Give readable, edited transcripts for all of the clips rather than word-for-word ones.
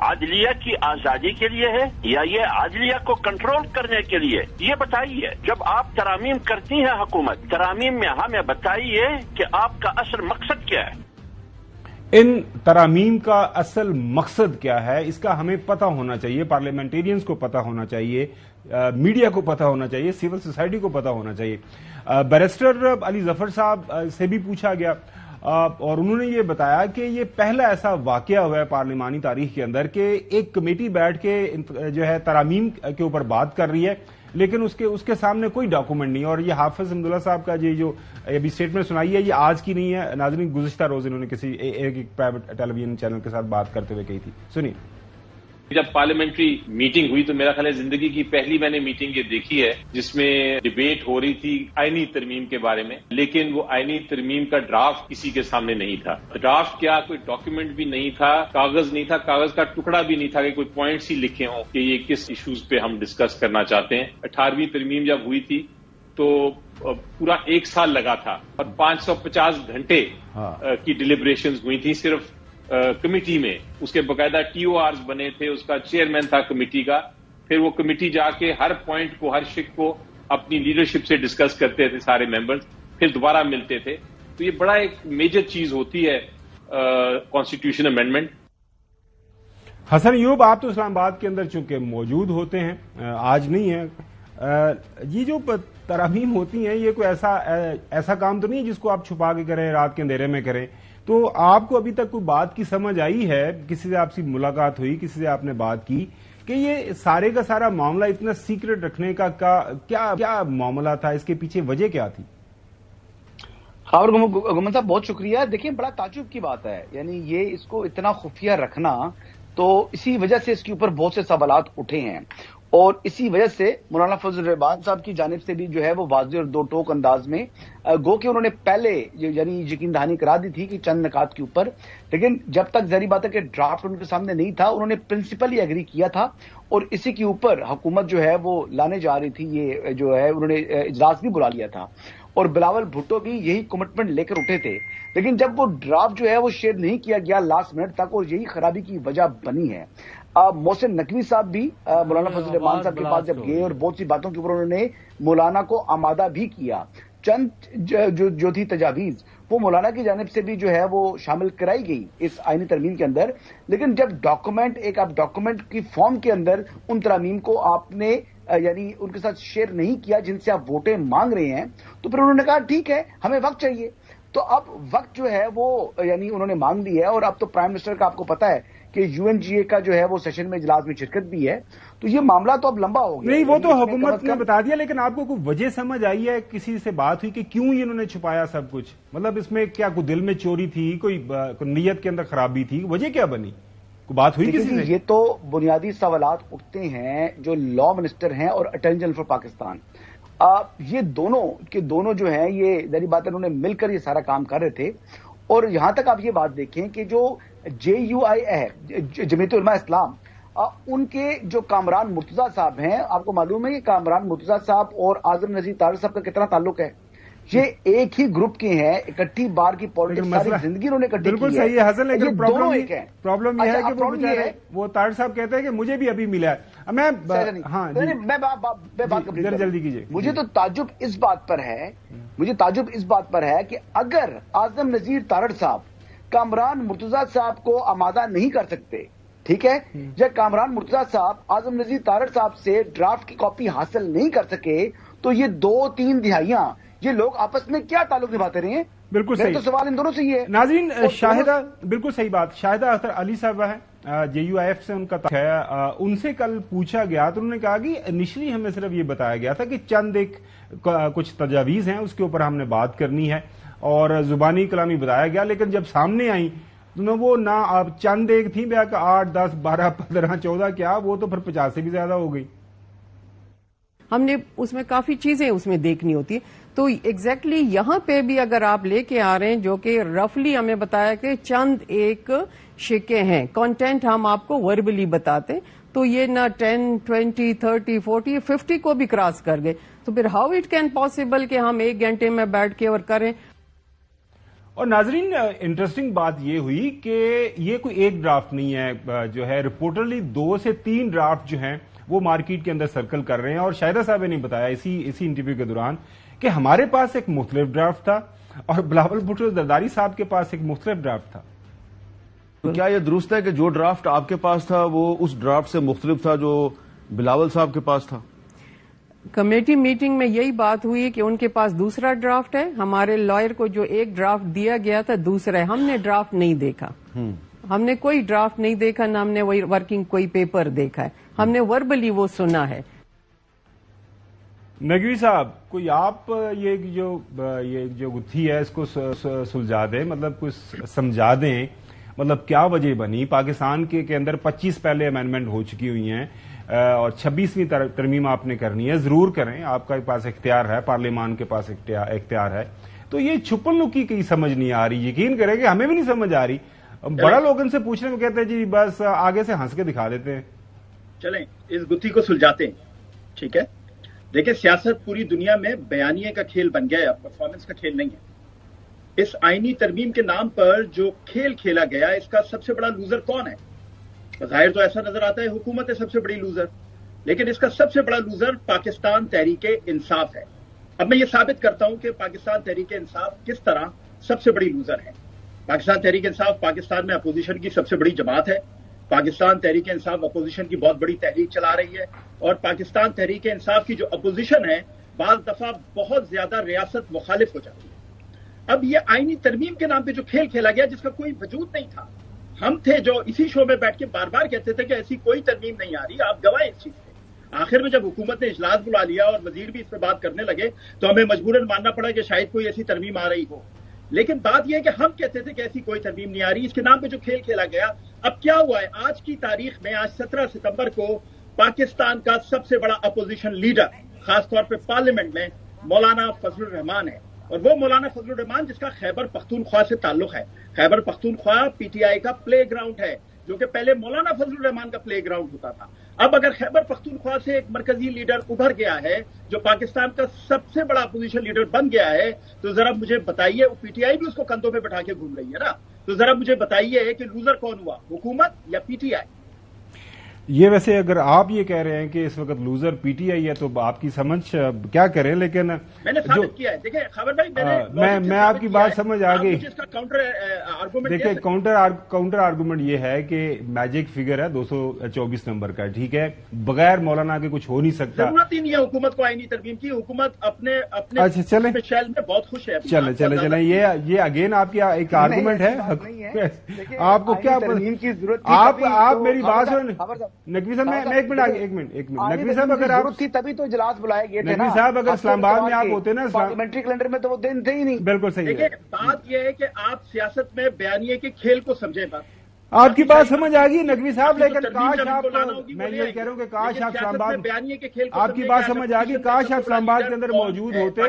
عدلیہ کی آزادی کے لیے ہے یا یہ عدلیہ کو کنٹرول کرنے کے لیے؟ یہ بتائیے. جب آپ ترامیم کرتی ہیں حکومت، ترامیم میں ہمیں بتائیے کہ آپ کا اصل مقصد کیا ہے. ان ترامیم کا اصل مقصد کیا ہے اس کا ہمیں پتہ ہونا چاہیے، پارلیمنٹیرینز کو پتہ ہونا چاہیے، میڈیا کو پتہ ہونا چاہیے، سول سوسائٹی کو پتہ ہونا چاہیے. بیرسٹر علی ظفر صاحب سے بھی پوچھا گیا اور انہوں نے یہ بتایا کہ یہ پہلا ایسا واقعہ ہوا ہے پارلیمانی تاریخ کے اندر کہ ایک کمیٹی بیٹھ کے جو ہے ترامیم کے اوپر بات کر رہی ہے لیکن اس کے سامنے کوئی ڈاکومنٹ نہیں. اور یہ حافظ حمداللہ صاحب کا جو ابھی اسٹیٹمنٹ سنائی ہے یہ آج کی نہیں ہے ناظرین، گزشتہ روز انہوں نے کسی ایک پرائیویٹ ٹیلی ویژن چینل کے ساتھ بات کرتے ہوئے کہی تھی. سنیے. جب پارلیمنٹری میٹنگ ہوئی تو میرا خیال ہے زندگی کی پہلی میں نے میٹنگ یہ دیکھی ہے جس میں ڈیبیٹ ہو رہی تھی آئینی ترمیم کے بارے میں، لیکن وہ آئینی ترمیم کا ڈرافٹ کسی کے سامنے نہیں تھا. ڈرافٹ کیا، کوئی ڈاکیومنٹ بھی نہیں تھا، کاغذ نہیں تھا، کاغذ کا ٹکڑا بھی نہیں تھا کہ کوئی پوائنٹس ہی لکھے ہوں کہ یہ کس ایشوز پہ ہم ڈسکس کرنا چاہتے ہیں. 18ویں ترمیم جب ہوئی تھی تو پورا 1 سال لگا تھا اور 550 گھنٹے کی ڈیلیبریشنز ہوئی تھی صرف کمیٹی میں. اس کے باقاعدہ ٹی او آرز بنے تھے، اس کا چیئرمین تھا کمیٹی کا. پھر وہ کمیٹی جا کے ہر پوائنٹ کو، ہر شک کو اپنی لیڈرشپ سے ڈسکس کرتے تھے سارے ممبرز، پھر دوبارہ ملتے تھے. تو یہ بڑا ایک میجر چیز ہوتی ہے کانسٹیٹیوشن امینڈمنٹ. حسن ایوب، آپ تو اسلام آباد کے اندر چونکہ موجود ہوتے ہیں، آج نہیں ہے، یہ جو ترامیم ہوتی ہیں یہ کوئی ایسا کام تو نہیں ہے جس کو آپ چھپا کے کریں، رات کے اندھیرے میں کریں. تو آپ کو ابھی تک کوئی بات کی سمجھ آئی ہے، کسی سے آپ سے ملاقات ہوئی، کسی سے آپ نے بات کی کہ یہ سارے کا سارا معاملہ اتنا سیکرٹ رکھنے کا کیا معاملہ تھا، اس کے پیچھے وجہ کیا تھی؟ خاور گمن صاحب بہت شکریہ. دیکھیں بڑا تعجب کی بات ہے، یعنی یہ اس کو اتنا خفیہ رکھنا، تو اسی وجہ سے اس کے اوپر بہت سے سوالات اٹھے ہیں اور اسی وجہ سے مولانا فضل الرحمان صاحب کی جانب سے بھی جو ہے وہ واضح اور دو ٹوک انداز میں گو کہ انہوں نے پہلے یعنی یقین دہانی کرا دی تھی کہ چند نکات کے اوپر، لیکن جب تک ظاہری بات ہے کہ ڈرافٹ ان کے سامنے نہیں تھا انہوں نے پرنسپلی ایگری کیا تھا اور اسی کے اوپر حکومت جو ہے وہ لانے جا رہی تھی. یہ جو ہے انہوں نے اجلاس بھی بلا لیا تھا اور بلاول بھٹو بھی یہی کمٹمنٹ لے کر اٹھے تھے، لیکن جب وہ ڈرافٹ جو ہے وہ شیئر نہیں کیا گیا لاسٹ منٹ تک اور یہی خرابی کی وجہ بنی ہے. محسن نقوی صاحب بھی مولانا فضل الرحمان صاحب کے پاس جب گئے اور بہت سی باتوں کے اوپر انہوں نے مولانا کو آمادہ بھی کیا. چند جو تھی تجاویز وہ مولانا کی جانب سے بھی جو ہے وہ شامل کرائی گئی اس آئینی ترمیم کے اندر، لیکن جب ڈاکومنٹ کی فارم کے اندر ان ترامیم کو آپ نے یعنی ان کے ساتھ شیئر نہیں کیا جن سے آپ ووٹیں مانگ رہے ہیں، تو پھر انہوں نے کہا ٹھیک ہے ہمیں وقت چاہیے. تو اب وقت جو ہے وہ یعنی انہوں نے مانگ لی ہے اور اب تو پرائم منسٹر کا آپ کو پتا ہے کہ یو این جی اے کا جو ہے وہ سیشن میں اجلاس میں شرکت بھی ہے، تو یہ معاملہ تو اب لمبا ہو گیا. نہیں وہ تو حکومت نے بتا دیا، لیکن آپ کو کوئی وجہ سمجھ آئی ہے، کسی سے بات ہوئی کہ کیوں یہ انہوں نے چھپایا سب کچھ؟ مطلب اس میں کیا کوئی دل میں چوری تھی، کوئی نیت کے اندر خرابی تھی، وجہ کیا بنی؟ کوئی بات ہوئی کسی سے؟ یہ تو بنیادی سوالات اٹھتے ہیں جو لا منسٹر ہیں اور اٹارنی جنرل فار پاکستان، یہ دونوں جو ہیں یہ ظاہری بات ہے انہوں نے مل کر یہ سارا کام کر رہے تھے. اور یہاں تک آپ یہ بات دیکھیں کہ جو JUI ہے جمعیت علماء اسلام، ان کے جو کامران مرتضیٰ صاحب ہیں، آپ کو معلوم ہے کہ کامران مرتضیٰ صاحب اور اعظم نذیر تارڑ صاحب کا کتنا تعلق ہے؟ یہ ایک ہی گروپ کے ہیں، اکٹھی بار کی پالیٹکس ساری زندگی انہوں نے اکٹھی کی ہے. بالکل صحیح ہے حسن، لیکن پرابلم یہ ہے کہ وہ تارڑ صاحب کہتے ہیں کہ مجھے بھی ابھی ملا ہے. میں بات جلدی کیجیے. مجھے تو تعجب اس بات پر ہے کہ اگر اعظم نذیر تارڑ صاحب کامران مرتضیٰ صاحب کو آمادہ نہیں کر سکتے، ٹھیک ہے، جب کامران مرتضیٰ صاحب اعظم نذیر تارڑ صاحب سے ڈرافٹ کی کاپی حاصل نہیں کر سکے تو یہ 2-3 دہائیاں یہ لوگ آپس میں کیا تعلق نبھاتے رہے ہیں؟ بالکل صحیح. تو سوال ان دونوں سے یہ ہے. ناظرین، شاہدہ بالکل صحیح بات، شاہدہ اختر علی صاحبہ ہے، JUIF سے ان کا ہے، ان سے کل پوچھا گیا تو انہوں نے کہا کہ انیشلی ہمیں صرف یہ بتایا گیا تھا کہ چند کچھ تجاویز ہیں اس کے اوپر ہم نے بات کرنی ہے اور زبانی کلامی بتایا گیا، لیکن جب سامنے آئیں تو وہ نہ آپ چند ایک تھیں بیا کہ 8, 10, 12, 15, 14 کیا، وہ تو پھر 50 سے بھی زیادہ ہو گئی. ہم نے اس میں کافی چیزیں اس میں دیکھنی ہوتی، تو ایگزیکٹلی یہاں پہ بھی اگر آپ لے کے آ رہے ہیں جو کہ رفلی ہمیں بتایا کہ چند ایک شکے ہیں، کانٹینٹ ہم آپ کو وربلی بتاتے، تو یہ نہ 10, 20, 30, 40, 50 کو بھی کراس کر گئے. تو پھر ہاؤ اٹ کین پاسبل کہ ہم 1 گھنٹے میں بیٹھ کے اور کریں. اور ناظرین انٹرسٹنگ بات یہ ہوئی کہ یہ کوئی ایک ڈرافٹ نہیں ہے جو ہے رپورٹرلی 2 سے 3 ڈرافٹ جو ہیں وہ مارکیٹ کے اندر سرکل کر رہے ہیں. اور شاہدہ صاحب نے بتایا اسی انٹرویو کے دوران کہ ہمارے پاس ایک مختلف ڈرافٹ تھا اور بلاول بھٹو زرداری صاحب کے پاس ایک مختلف ڈرافٹ تھا. تو کیا یہ درست ہے کہ جو ڈرافٹ آپ کے پاس تھا وہ اس ڈرافٹ سے مختلف تھا جو بلاول صاحب کے پاس تھا؟ کمیٹی میٹنگ میں یہی بات ہوئی کہ ان کے پاس دوسرا ڈرافٹ ہے، ہمارے لائر کو جو ایک ڈرافٹ دیا گیا تھا دوسرا ہے. ہم نے ڈرافٹ نہیں دیکھا، ہم نے کوئی ڈرافٹ نہیں دیکھا، نہ ہم نے وہی ورکنگ کوئی پیپر دیکھا ہے، ہم نے وربلی وہ سنا ہے. نقوی صاحب کوئی آپ یہ جو گتھی ہے اس کو سلجھا دیں، مطلب کچھ سمجھا دیں، مطلب کیا وجہ بنی. پاکستان کے اندر 25 پہلے امینڈمنٹ ہو چکی ہوئی ہیں اور 26ویں ترمیم آپ نے کرنی ہے، ضرور کریں، آپ کے پاس اختیار ہے، پارلیمان کے پاس اختیار ہے. تو یہ چھپن لکی کی سمجھ نہیں آ رہی، یقین کریں کہ ہمیں بھی نہیں سمجھ آ رہی. بڑا لوگ ان سے پوچھنے میں کہتے ہیں جی بس آگے سے ہنس کے دکھا دیتے ہیں. چلیں اس گتھی کو سلجھاتے ہیں. ٹھیک ہے، دیکھیں سیاست پوری دنیا میں بیانیے کا کھیل بن گیا ہے، پرفارمنس کا کھیل نہیں ہے. اس آئینی ترمیم کے نام پر جو کھیل کھیلا گیا اس کا سب سے بڑا لوزر کون ہے؟ ظاہر تو ایسا نظر آتا ہے حکومت ہے سب سے بڑی لوزر، لیکن اس کا سب سے بڑا لوزر پاکستان تحریک انصاف ہے. اب میں یہ ثابت کرتا ہوں کہ پاکستان تحریک انصاف کس طرح سب سے بڑی لوزر ہے. پاکستان تحریک انصاف پاکستان میں اپوزیشن کی سب سے بڑی جماعت ہے. پاکستان تحریک انصاف اپوزیشن کی بہت بڑی تحریک چلا رہی ہے، اور پاکستان تحریک انصاف کی جو اپوزیشن ہے بعض دفعہ بہت زیادہ ریاست مخالف ہو جاتی ہے. اب یہ آئینی ترمیم کے نام پہ جو کھیل کھیلا گیا جس کا کوئی وجود نہیں تھا، ہم تھے جو اسی شو میں بیٹھ کے بار بار کہتے تھے کہ ایسی کوئی ترمیم نہیں آ رہی، آپ گواہ اس چیز سے. آخر میں جب حکومت نے اجلاس بلا لیا اور وزیر بھی اس پہ بات کرنے لگے تو ہمیں مجبوراً ماننا پڑا کہ شاید کوئی ایسی ترمیم آ رہی ہو. لیکن بات یہ ہے کہ ہم کہتے تھے کہ ایسی کوئی ترمیم نہیں آ رہی، اس کے نام پہ جو کھیل کھیلا گیا. اب کیا ہوا ہے آج کی تاریخ میں، آج 17 ستمبر کو پاکستان کا سب سے بڑا اپوزیشن لیڈر خاص طور پہ پارلیمنٹ میں مولانا فضل الرحمان ہے، اور وہ مولانا فضل الرحمان جس کا خیبر پختونخوا سے تعلق ہے. Khyber Pakhtunkhwa P T I کا پلے گراؤنڈ ہے، جو کہ پہلے مولانا فضل الرحمان کا پلے گراؤنڈ ہوتا تھا. اب اگر خیبر پختونخوا سے ایک مرکزی لیڈر ابھر گیا ہے جو پاکستان کا سب سے بڑا اپوزیشن لیڈر بن گیا ہے، تو ذرا مجھے بتائیے، پی ٹی آئی بھی اس کو کندھوں پہ بٹھا کے گھوم رہی ہے نا، تو ذرا مجھے بتائیے کہ لوزر کون ہوا، حکومت یا پی ٹی آئی؟ یہ ویسے اگر آپ یہ کہہ رہے ہیں کہ اس وقت لوزر پی ٹی آئی ہے تو آپ کی سمجھ کیا کریں، لیکن میں نے ثابت کیا ہے. دیکھیں خبر بھائی میں آپ کی بات سمجھ آ گئی. دیکھیں کاؤنٹر آرگومنٹ یہ ہے کہ میجک فگر ہے 224 نمبر کا، ٹھیک ہے، بغیر مولانا کے کچھ ہو نہیں سکتا. ضرورت ہی نہیں ہے حکومت کو آئینی ترمیم کی، حکومت اپنے شیل میں بہت خوش ہے. چلیں یہ اگین آپ کی ایک آرگومنٹ ہے. آپ کو کیا آپ میری بات سن نقوی صاحب، میں ایک منٹ نقوی صاحب، اگر آپ تھی تبھی تو اجلاس بلائے گئے تھے. نقوی صاحب اگر اسلام آباد میں آپ ہوتے نا پارلیمنٹری کیلنڈر میں تو وہ دن تھے ہی نہیں. بالکل صحیح ہے. بات یہ ہے کہ آپ سیاست میں بیانیے کے کھیل کو سمجھیں. بات آپ کی بات سمجھ آ گئی نقوی صاحب، لیکن کاش آپ، میں یہ کہہ رہا ہوں کہ کاش آپ اسلام آباد، بیانیے کے کھیل آپ کی بات سمجھ آ گئی، کاش آپ اسلام آباد کے اندر موجود ہوتے،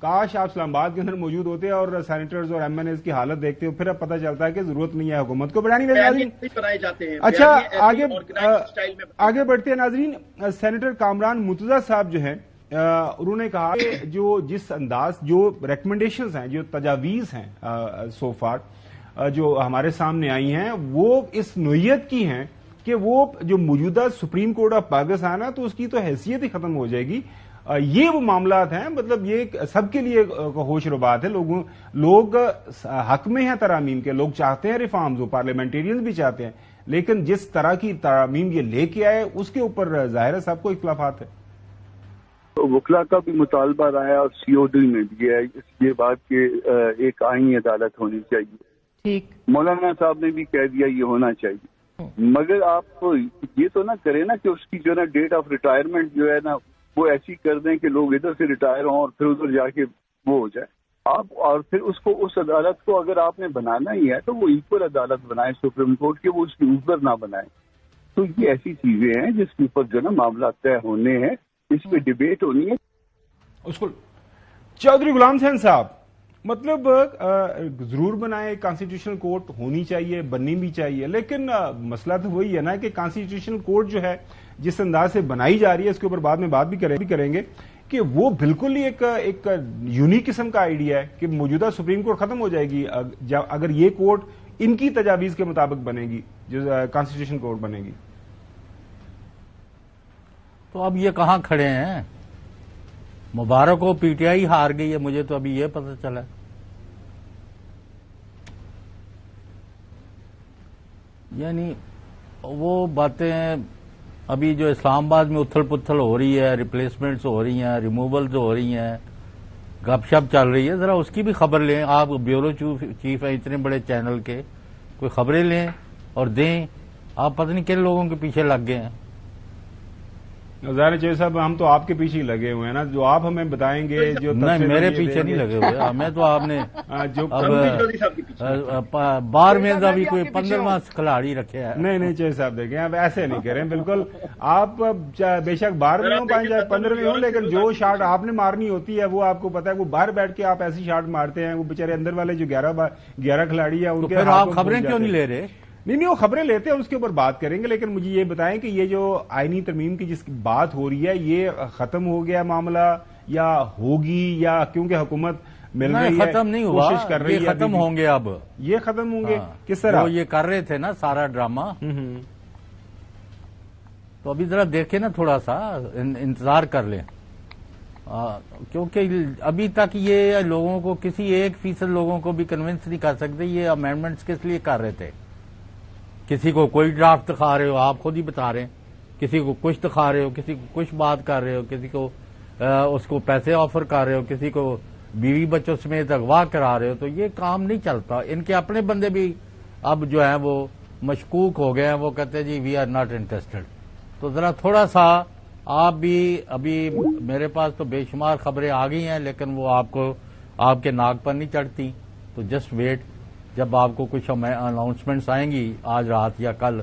کاش آپ اسلام آباد کے اندر موجود ہوتے اور سینیٹرز اور ایم این ایز کی حالت دیکھتے ہو، پھر اب پتہ چلتا ہے کہ ضرورت نہیں ہے حکومت کو بنانی. بنائے جاتے ہیں. اچھا آگے بڑھتے ہیں ناظرین. سینیٹر کامران مرتضیٰ صاحب جو ہیں انہوں نے کہا کہ جو جس انداز جو ریکمنڈیشنز ہیں، جو تجاویز ہیں سو فار جو ہمارے سامنے آئی ہیں، وہ اس نوعیت کی ہیں کہ وہ جو موجودہ سپریم کورٹ آف پاکستان ہے تو اس کی تو حیثیت ہی ختم ہو جائے گی. یہ وہ معاملات ہیں، مطلب یہ سب کے لیے ہوش ربات ہے. لوگ حق میں ہیں ترامیم کے، لوگ چاہتے ہیں ریفارمز، وہ پارلیمنٹیرینز بھی چاہتے ہیں، لیکن جس طرح کی ترامیم یہ لے کے آئے اس کے اوپر ظاہر ہے سب کو اختلافات ہے. وکلا کا بھی مطالبہ رہا اور سی او ڈی میں بھی ہے یہ بات کہ ایک آئینی عدالت ہونی چاہیے. ٹھیک، مولانا صاحب نے بھی کہہ دیا یہ ہونا چاہیے، مگر آپ یہ تو نہ کریں نا کہ اس کی جو ہے نا ڈیٹ آف ریٹائرمنٹ جو ہے نا وہ ایسی کر دیں کہ لوگ ادھر سے ریٹائر ہوں اور پھر ادھر جا کے وہ ہو جائے. آپ اور پھر اس عدالت کو اگر آپ نے بنانا ہی ہے تو وہ ایکول عدالت بنائیں سپریم کورٹ کے، وہ اس کی اوپر نہ بنائیں. تو یہ ایسی چیزیں ہیں جس کے اوپر جو ہے نا معاملات طے ہونے ہیں، اس پہ ڈبیٹ ہونی ہے. اس کو چودھری غلام حسین صاحب، مطلب ضرور بنائے، کانسٹیٹیوشنل کورٹ ہونی چاہیے، بننی بھی چاہیے، لیکن مسئلہ تو وہی ہے نا کہ کانسٹیٹیوشنل کورٹ جو ہے جس انداز سے بنائی جا رہی ہے اس کے اوپر بعد میں بات بھی کریں گے. کہ وہ بالکل ہی ایک یونیک قسم کا آئیڈیا ہے کہ موجودہ سپریم کورٹ ختم ہو جائے گی اگر یہ کورٹ ان کی تجاویز کے مطابق بنے گی، جو کانسٹیٹیوشن کورٹ بنے گی. تو اب یہ کہاں کھڑے ہیں؟ مبارک ہو پی ٹی آئی ہار گئی ہے، مجھے تو ابھی یہ پتہ چلا. یعنی وہ باتیں ابھی جو اسلام آباد میں اتھل پتھل ہو رہی ہے، ریپلیسمنٹس ہو رہی ہیں، ریموولز ہو رہی ہیں، گپ شپ چل رہی ہے، ذرا اس کی بھی خبر لیں. آپ بیورو چیف ہیں اتنے بڑے چینل کے، کوئی خبریں لیں اور دیں. آپ پتہ نہیں کن لوگوں کے پیچھے لگ گئے ہیں. ظاہر چودھری صاحب ہم تو آپ کے پیچھے ہی لگے ہوئے ہیں نا، جو آپ ہمیں بتائیں گے. جو نہیں میرے پیچھے نہیں لگے ہوئے، ہمیں تو آپ نے بار میں ابھی کوئی 15واں کھلاڑی رکھے ہیں. نہیں چودھری صاحب دیکھیں آپ ایسے نہیں کریں بالکل. آپ بے شک بار میں ہوں 15 میں ہوں، لیکن جو شاٹ آپ نے مارنی ہوتی ہے وہ آپ کو پتا ہے. وہ باہر بیٹھ کے آپ ایسی شاٹ مارتے ہیں، وہ بےچارے اندر والے جو 11 کھلاڑی ہیں ان کے. پھر آپ خبریں کیوں نہیں لے رہے؟ نہیں وہ خبریں لیتے ہیں، اس کے اوپر بات کریں گے. لیکن مجھے یہ بتائیں کہ یہ جو آئینی ترمیم کی جس کی بات ہو رہی ہے، یہ ختم ہو گیا معاملہ یا ہوگی، یا کیونکہ حکومت مل رہی ہے ختم نہیں ہوا، کوشش کر رہی ہے؟ ختم ہوں گے اب. یہ ختم ہوں گے کس طرح؟ وہ یہ کر رہے تھے نا سارا ڈرامہ، تو ابھی ذرا دیکھیں نا، تھوڑا سا انتظار کر لیں. کیونکہ ابھی تک یہ لوگوں کو کسی 1% لوگوں کو بھی کنونس نہیں کر سکتے یہ امینڈمنٹس کس لیے کر رہے تھے. کسی کو کوئی ڈرافٹ دکھا رہے ہو، آپ خود ہی بتا رہے ہیں، کسی کو کچھ دکھا رہے ہو، کسی کو کچھ بات کر رہے ہو، کسی کو اس کو پیسے آفر کر رہے ہو، کسی کو بیوی بچوں سمیت اغوا کرا رہے ہو. تو یہ کام نہیں چلتا. ان کے اپنے بندے بھی اب جو ہیں وہ مشکوک ہو گئے ہیں، وہ کہتے ہیں جی وی آر ناٹ انٹرسٹڈ. تو ذرا تھوڑا سا آپ بھی، ابھی میرے پاس تو بے شمار خبریں آ گئی ہیں لیکن وہ آپ کے ناک پر نہیں چڑھتی. تو جسٹ ویٹ، جب آپ کو کچھ اناؤنسمنٹس آئیں گی آج رات یا کل،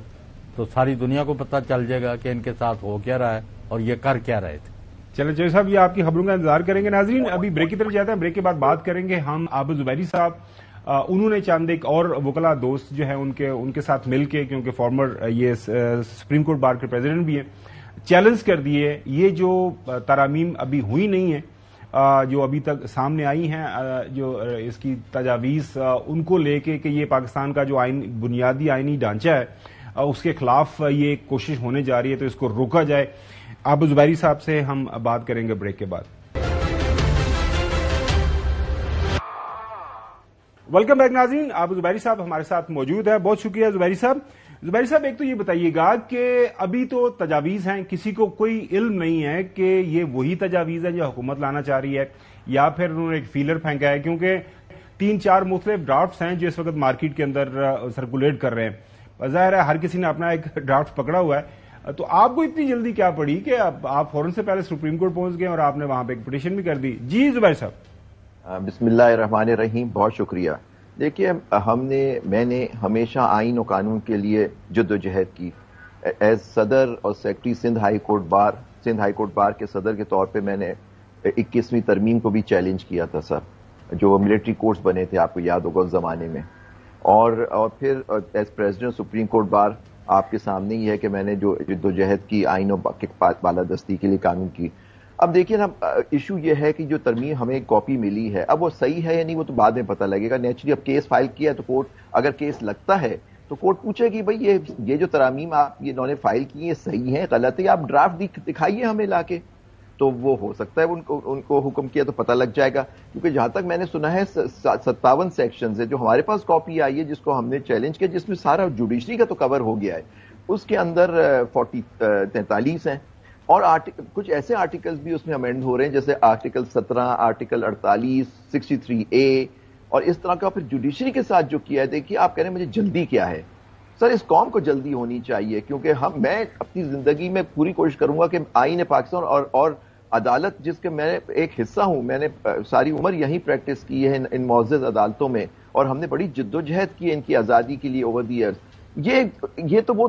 تو ساری دنیا کو پتہ چل جائے گا کہ ان کے ساتھ ہو کیا رہا ہے اور یہ کر کیا رہے تھے. چلیں چودھری صاحب، یہ آپ کی خبروں کا انتظار کریں گے. ناظرین ابھی بریک کی طرف جاتے ہیں، بریک کے بعد بات کریں گے ہم عابد زبیری صاحب. انہوں نے چند ایک اور وکلا دوست جو ہیں ان کے ساتھ مل کے، کیونکہ فارمر یہ سپریم کورٹ بار کے پریزیڈنٹ بھی ہیں، چیلنج کر دیے یہ جو ترامیم ابھی ہوئی نہیں ہیں، جو ابھی تک سامنے آئی ہیں، جو اس کی تجاویز ان کو لے کے کہ یہ پاکستان کا جو بنیادی آئینی ڈھانچہ ہے اس کے خلاف یہ کوشش ہونے جا رہی ہے، تو اس کو روکا جائے. عابد زبیری صاحب سے ہم بات کریں گے بریک کے بعد. ویلکم بیک ناظرین، عابد زبیری صاحب ہمارے ساتھ موجود ہے. بہت شکریہ زبیری صاحب. زبیری صاحب ایک تو یہ بتائیے گا کہ ابھی تو تجاویز ہیں، کسی کو کوئی علم نہیں ہے کہ یہ وہی تجاویز ہے جو حکومت لانا چاہ رہی ہے یا پھر انہوں نے ایک فیلر پھینکا ہے، کیونکہ 3-4 مختلف ڈرافٹس ہیں جو اس وقت مارکیٹ کے اندر سرکولیٹ کر رہے ہیں. ظاہر ہے ہر کسی نے اپنا ایک ڈرافٹ پکڑا ہوا ہے، تو آپ کو اتنی جلدی کیا پڑی کہ آپ فوراً سے پہلے سپریم کورٹ پہنچ گئے اور آپ نے وہاں پہ ایک پٹیشن بھی کر دی؟ جی زبیر صاحب. بسم اللہ الرحمن الرحیم. بہت شکریہ. دیکھیے میں نے ہمیشہ آئین و قانون کے لیے جدوجہد کی. ایز صدر اور secretary Sindh high court bar کے صدر کے طور پہ میں نے 21ویں ترمیم کو بھی چیلنج کیا تھا سر، جو ملٹری کورٹس بنے تھے، آپ کو یاد ہوگا اس زمانے میں. اور پھر as president supreme court bar آپ کے سامنے ہی ہے کہ میں نے جو جدوجہد کی آئین و بالادستی کے لیے قانون کی. اب دیکھیے نا، ایشو یہ ہے کہ جو ترمیم ہمیں کاپی ملی ہے، اب وہ صحیح ہے یا نہیں وہ تو بعد میں پتہ لگے گا. نیچرلی اب کیس فائل کیا ہے تو کورٹ، اگر کیس لگتا ہے تو کورٹ پوچھے گی بھائی یہ جو ترامیم آپ انہوں نے فائل کی ہیں صحیح ہیں غلط ہے، آپ ڈرافٹ دکھائیے ہمیں لا کے. تو وہ ہو سکتا ہے ان کو حکم کیا تو پتہ لگ جائے گا. کیونکہ جہاں تک میں نے سنا ہے 57 سیکشنز ہے جو ہمارے پاس کاپی آئی ہے جس کو ہم نے چیلنج کیا، جس میں سارا جوڈیشری کا تو کور ہو گیا ہے. اس کے اندر 43 ہیں اور کچھ ایسے آرٹیکلز بھی اس میں امینڈ ہو رہے ہیں جیسے آرٹیکل 17، آرٹیکل 48، 63A اور اس طرح کا. پھر جوڈیشری کے ساتھ جو کیا ہے، دیکھیے آپ کہہ رہے ہیں مجھے جلدی کیا ہے. سر اس قوم کو جلدی ہونی چاہیے، کیونکہ میں اپنی زندگی میں پوری کوشش کروں گا کہ آئین پاکستان اور عدالت جس کے میں ایک حصہ ہوں، میں نے ساری عمر یہی پریکٹس کی ہے ان معزز عدالتوں میں، اور ہم نے بڑی جدوجہد کی ہے ان کی آزادی کے لیے اوور دی ایئرز. یہ تو وہ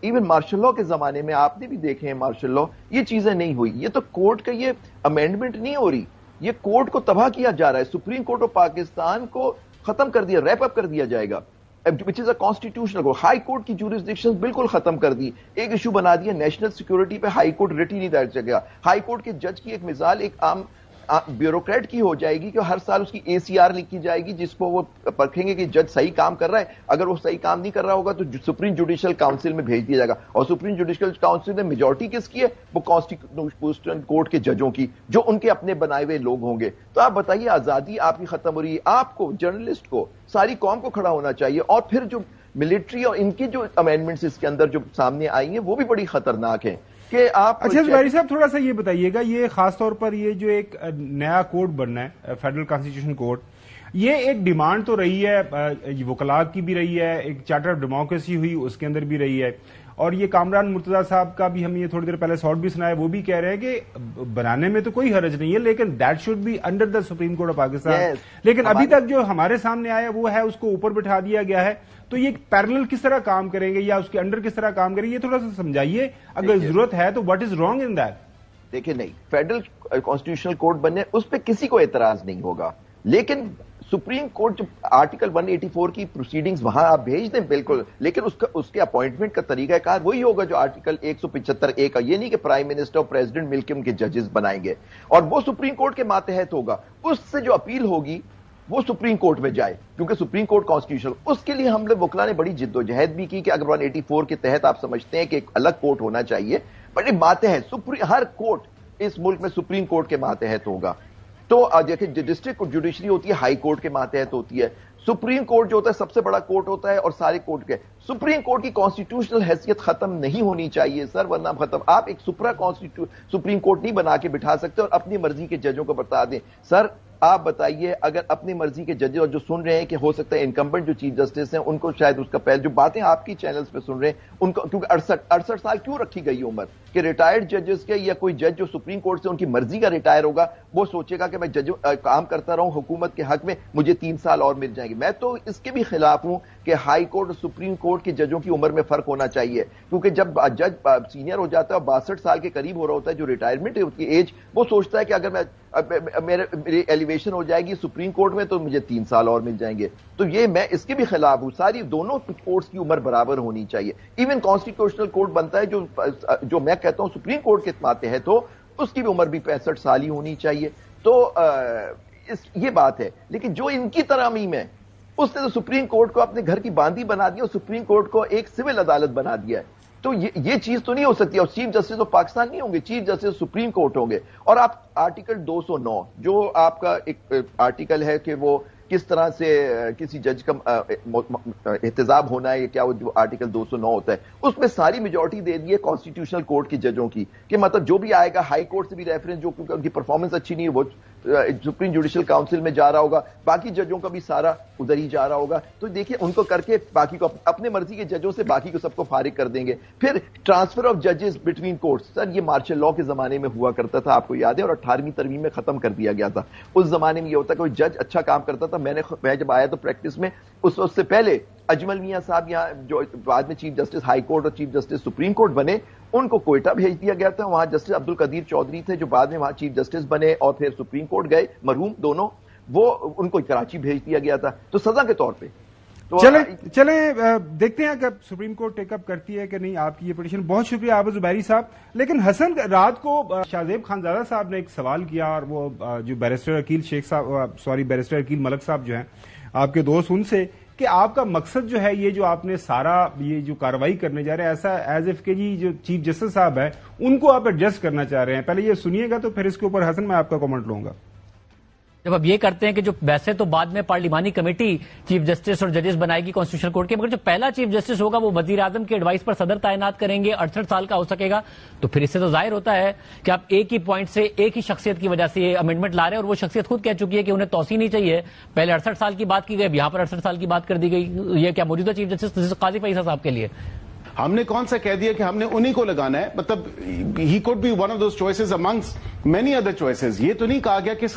ایون مارشل لاء کے زمانے میں آپ نے بھی دیکھے ہیں، مارشل لاء یہ چیزیں نہیں ہوئی. یہ تو کورٹ کا یہ امینڈمنٹ نہیں ہو رہی، یہ کورٹ کو تباہ کیا جا رہا ہے. سپریم کورٹ آف پاکستان کو ختم کر دیا، ریپ اپ کر دیا جائے گا. which is a constitutional court. High court کی جورسڈکشن بالکل ختم کر دی. ایک ایشو بنا دیا نیشنل سیکورٹی پہ ہائی کورٹ رٹ ہی نہیں دے سکے گا. ہائی کورٹ کے جج کی ایک مثال ایک عام بیوروکریٹ کی ہو جائے گی کہ ہر سال اس کی ACR لکھی جائے گی جس کو وہ پرکھیں گے کہ جج صحیح کام کر رہا ہے. اگر وہ صحیح کام نہیں کر رہا ہوگا تو سپریم جوڈیشل کاؤنسل میں بھیج دیا جائے گا. اور سپریم جوڈیشل کاؤنسل میں میجورٹی کس کی ہے؟ وہ کانسٹیٹیوشنل کورٹ کے ججوں کی جو ان کے اپنے بنائے ہوئے لوگ ہوں گے. تو آپ بتائیے آزادی آپ کی ختم ہو رہی ہے. آپ کو جرنلسٹ کو ساری قوم کو کھڑا ہونا چاہیے. اور پھر جو ملٹری اور ان کی جو امینڈمنٹس اس کے اندر جو سامنے آئی ہیں وہ بھی بڑی خطرناک ہیں کہ آپ. اچھا زبیری صاحب تھوڑا سا یہ بتائیے گا, یہ خاص طور پر یہ جو ایک نیا کورٹ بننا ہے فیڈرل کانسٹیٹیوشن کورٹ, یہ ایک ڈیمانڈ تو رہی ہے وکلاء کی بھی رہی ہے, ایک چارٹر آف ڈیموکریسی ہوئی اس کے اندر بھی رہی ہے, اور یہ کامران مرتضیٰ صاحب کا بھی ہم یہ تھوڑی دیر پہلے شارٹ بھی سنا ہے, وہ بھی کہہ رہے ہیں کہ بنانے میں تو کوئی حرج نہیں ہے لیکن that should be under the Supreme Court of Pakistan. لیکن ابھی تک جو ہمارے سامنے آیا وہ ہے اس کو اوپر بٹھا دیا گیا ہے. تو یہ پیرلل کس طرح کام کریں گے یا اس کے انڈر کس طرح کام کریں گے, یہ تھوڑا سا سمجھائیے اگر ضرورت ہے تو. What is wrong in that? دیکھیں نہیں, فیڈرل کانسٹیٹیوشنل کورٹ بننے اس پہ کسی کو اعتراض نہیں ہوگا, لیکن سپریم کورٹ جو آرٹیکل 184 کی پروسیڈنگز وہاں آپ بھیج دیں بالکل, لیکن اس کے اپوائنٹمنٹ کا طریقہ کار وہی ہوگا جو آرٹیکل 175A کا. یہ نہیں کہ پرائم منسٹر اور پریزیڈنٹ مل کے ان کے ججز بنائیں گے اور وہ سپریم کورٹ کے ماتحت ہوگا. اس سے جو اپیل ہوگی وہ سپریم کورٹ میں جائے کیونکہ سپریم کورٹ کانسٹیٹیوشن. اس کے لیے ہم لوگ وکلا نے بڑی جد و جہد بھی کی کہ اگر 184 کے تحت آپ سمجھتے ہیں کہ ایک الگ کورٹ ہونا چاہیے, بٹ ماتحت ہر کورٹ اس ملک میں سپریم کورٹ کے ماتحت ہوگا. تو دیکھیں ڈسٹرکٹ جوڈیشری ہوتی ہے ہائی کورٹ کے ماتحت ہوتی ہے, سپریم کورٹ جو ہوتا ہے سب سے بڑا کورٹ ہوتا ہے اور سارے کورٹ کے. سپریم کورٹ کی کانسٹیٹیوشنل حیثیت ختم نہیں ہونی چاہیے سر, ورنہ ختم. آپ ایک سپریم کورٹ نہیں بنا کے بٹھا سکتے اور اپنی مرضی کے ججوں کو بتا دیں. سر آپ بتائیے اگر اپنی مرضی کے ججز اور جو سن رہے ہیں کہ ہو سکتا ہے انکمبنٹ جو چیف جسٹس ہیں ان کو شاید اس کا پہل جو باتیں آپ کی چینلز پہ سن رہے ہیں ان کو, کیونکہ 68 سال کیوں رکھی گئی عمر کہ ریٹائرڈ ججز کے یا کوئی جج جو سپریم کورٹ سے ان کی مرضی کا ریٹائر ہوگا وہ سوچے گا کہ میں کام کرتا رہوں حکومت کے حق میں, مجھے 3 سال اور مل جائیں گے. میں تو اس کے بھی خلاف ہوں کہ ہائی کورٹ اور سپریم کورٹ کے ججوں کی عمر میں فرق ہونا چاہیے, کیونکہ جب جج سینئر ہو جاتا ہے اور 62 سال کے قریب ہو رہا ہوتا ہے جو ریٹائرمنٹ ہے اس کی ایج, وہ سوچتا ہے کہ اگر میری ایلیویشن ہو جائے گی سپریم کورٹ میں تو مجھے 3 سال اور مل جائیں گے. تو یہ میں اس کے بھی خلاف ہوں. ساری دونوں کورٹس کی عمر برابر ہونی چاہیے. ایون کانسٹیٹیوشنل کورٹ بنتا ہے جو میں کہتا ہوں سپریم کورٹ کے ماتحت ہو, اس کی بھی عمر بھی 65 سال ہی ہونی چاہیے. تو یہ بات ہے. لیکن جو ان کی ترامیم ہے اس نے تو سپریم کورٹ کو اپنے گھر کی باندھی بنا دیا اور سپریم کورٹ کو ایک سول عدالت بنا دیا ہے. تو یہ چیز تو نہیں ہو سکتی. اور چیف جسٹس تو پاکستان نہیں ہوں گے, چیف جسٹس سپریم کورٹ ہوں گے. اور آپ آرٹیکل 209 جو آپ کا ایک آرٹیکل ہے کہ وہ کس طرح سے کسی جج کا احتساب ہونا ہے, کیا وہ جو آرٹیکل 209 ہوتا ہے اس میں ساری میجورٹی دے دی ہے کانسٹیٹیوشنل کورٹ کی ججوں کی کہ مطلب جو بھی آئے گا ہائی کورٹ سے بھی ریفرنس جو کیونکہ ان کی پرفارمنس اچھی نہیں ہے وہ سپریم جوڈیشل کاؤنسل میں جا رہا ہوگا, باقی ججوں کا بھی سارا ادھر ہی جا رہا ہوگا. تو دیکھیے ان کو کر کے باقی کو اپنے مرضی کے ججوں سے باقی کو سب کو فارغ کر دیں گے. پھر ٹرانسفر آف ججز بٹوین کورٹس, سر یہ مارشل لا کے زمانے میں ہوا کرتا تھا, آپ کو یاد ہے, اور 18ویں ترمیم میں ختم کر دیا گیا تھا. اس زمانے میں یہ ہوتا کہ کوئی جج اچھا کام کرتا تھا, میں جب آیا تو پریکٹس میں اس سے پہلے اجمل میاں صاحب یہاں جو بعد میں چیف جسٹس ہائی کورٹ اور چیف جسٹس سپریم کورٹ بنے, ان کو کوئٹہ بھیج دیا گیا تھا. وہاں جسٹس عبد القدیر چودھری تھے جو بعد میں وہاں چیف جسٹس بنے اور پھر سپریم کورٹ گئے, مرحوم دونوں, وہ ان کو کراچی بھیج دیا گیا تھا تو سزا کے طور پہ. چلیں دیکھتے ہیں کہ سپریم کورٹ ٹیک اپ کرتی ہے کہ نہیں آپ کی یہ پٹیشن. بہت شکریہ عابد زبیری صاحب. لیکن حسن, رات کو شاہزیب خانزادہ صاحب نے ایک سوال کیا اور وہ جو بیرسٹر عقیل شیخ صاحب بیرسٹر عقیل ملک صاحب جو ہیں آپ کے دوست, ان سے کہ آپ کا مقصد جو ہے یہ جو آپ نے سارا یہ جو کارروائی کرنے جا رہے ہیں ایسا ایز اف کہ جی جو چیف جسٹس صاحب ہے ان کو آپ ایڈجسٹ کرنا چاہ رہے ہیں. پہلے یہ سنیے گا تو پھر اس کے اوپر حسن میں آپ کا کامنٹ لوں گا. جب اب یہ کرتے ہیں کہ جو ویسے تو بعد میں پارلیمانی کمیٹی چیف جسٹس اور ججز بنائے گی کانسٹیٹیوشن کورٹ کے, مگر جو پہلا چیف جسٹس ہوگا وہ وزیر اعظم کے ایڈوائس پر صدر تعینات کریں گے, 68 سال کا ہو سکے گا. تو پھر اس سے تو ظاہر ہوتا ہے کہ آپ ایک ہی پوائنٹ سے ایک ہی شخصیت کی وجہ سے یہ امینڈمنٹ لا رہے ہیں, اور وہ شخصیت خود کہہ چکی ہے کہ انہیں توسیع نہیں چاہیے. پہلے 68 سال کی بات کی گئی, اب یہاں پر 68 سال کی بات کر دی گئی. یہ کیا موجودہ چیف جسٹس قاضی فیصل صاحب کے لیے ہم نے کون سا کہہ دیا کہ ہم نے انہی کو لگانا ہے؟ مطلب he could be one of those choices amongst many other choices. یہ تو نہیں کہا گیا کہ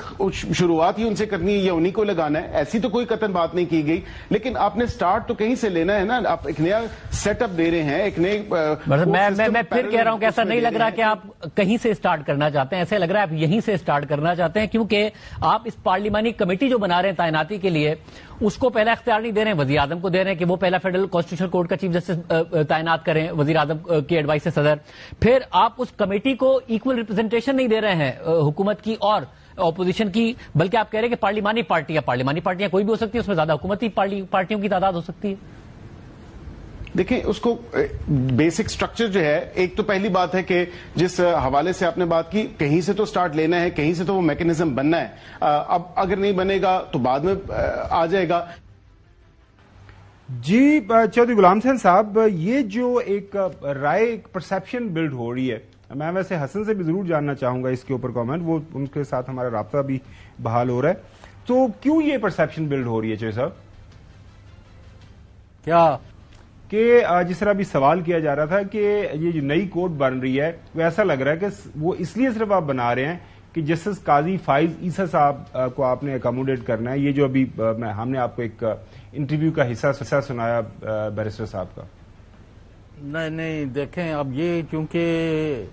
شروعات ہی ان سے کرنی ہے یا انہی کو لگانا ہے. ایسی تو کوئی قطعاً بات نہیں کی گئی, لیکن آپ نے سٹارٹ تو کہیں سے لینا ہے نا. آپ ایک نیا سیٹ اپ دے رہے ہیں, ایک نئے میں پھر کہہ رہا ہوں کہ ایسا نہیں لگ رہا کہ آپ کہیں سے سٹارٹ کرنا چاہتے ہیں, ایسے لگ رہا ہے آپ یہیں سے سٹارٹ کرنا چاہتے ہیں, کیونکہ آپ اس پارلیمانی کمیٹی جو بنا رہے ہیں تعیناتی کے لیے, اس کو پہلا اختیار نہیں دے رہے ہیں, وزیر اعظم کو دے رہے ہیں کہ وہ پہلا فیڈرل کانسٹیٹیوشنل کورٹ کا چیف جسٹس تعینات کریں وزیر اعظم کے ایڈوائس سے صدر. پھر آپ اس کمیٹی کو ایکول ریپرزنٹیشن نہیں دے رہے ہیں حکومت کی اور اپوزیشن کی, بلکہ آپ کہہ رہے ہیں کہ پارلیمانی پارٹیاں کوئی بھی ہو سکتی ہے, اس میں زیادہ حکومتی پارٹیوں کی تعداد ہو سکتی ہے. دیکھیں اس کو بیسک سٹرکچر جو ہے, ایک تو پہلی بات ہے کہ جس حوالے سے آپ نے بات کی, کہیں سے تو سٹارٹ لینا ہے, کہیں سے تو وہ میکنزم بننا ہے. اب اگر نہیں بنے گا تو بعد میں آ جائے گا. جی چودھری غلام حسین صاحب, یہ جو ایک رائے ایک پرسیپشن بلڈ ہو رہی ہے, میں ویسے حسن سے بھی ضرور جاننا چاہوں گا اس کے اوپر کامنٹ, وہ ان کے ساتھ ہمارا رابطہ بھی بحال ہو رہا ہے, تو کیوں یہ پرسیپشن بلڈ ہو رہی ہے چودھری صاحب؟ کیا کہ جس طرح بھی سوال کیا جا رہا تھا کہ یہ جو نئی کورٹ بن رہی ہے وہ ایسا لگ رہا ہے کہ وہ اس لیے صرف آپ بنا رہے ہیں کہ جسٹس قاضی فائز عیسیٰ صاحب کو آپ نے اکاموڈیٹ کرنا ہے. یہ جو ابھی ہم نے آپ کو ایک انٹرویو کا حصہ سنایا بیرسٹر صاحب کا. نہیں دیکھیں, اب یہ چونکہ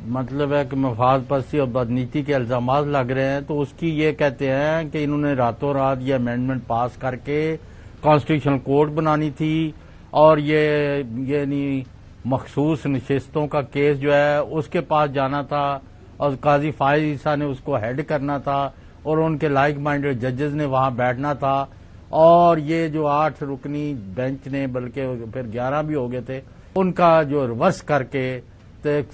مطلب ہے کہ مفاد پرستی اور بدنیتی کے الزامات لگ رہے ہیں, تو اس کی یہ کہتے ہیں کہ انہوں نے راتوں رات یہ امینڈمنٹ پاس کر کے کانسٹیٹیوشنل کورٹ بنانی تھی, اور یہ یعنی مخصوص نشستوں کا کیس جو ہے اس کے پاس جانا تھا, اور قاضی فائز عیسیٰ نے اس کو ہیڈ کرنا تھا, اور ان کے لائک مائنڈڈ ججز نے وہاں بیٹھنا تھا, اور یہ جو 8 رکنی بینچ نے, بلکہ پھر 11 بھی ہو گئے تھے, ان کا جو ریورس کر کے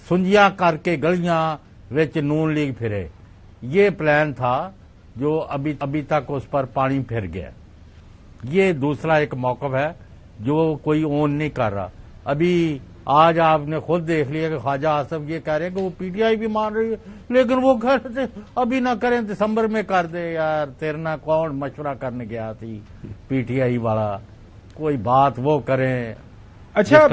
سنجیاں کر کے گلیاں وچ نون لیگ پھرے. یہ پلان تھا جو ابھی تک اس پر پانی پھر گیا. یہ دوسرا ایک موقف ہے جو کوئی اون نہیں کر رہا. ابھی آج آپ نے خود دیکھ لیا کہ خواجہ آصف یہ کہہ رہے ہیں کہ وہ پی ٹی آئی بھی مان رہی ہے, لیکن وہ کہہ رہے تھے ابھی نہ کریں, دسمبر میں کر دے. یار تیرنا کون مشورہ کرنے گیا تھی پی ٹی آئی والا, کوئی بات وہ کریں. اچھا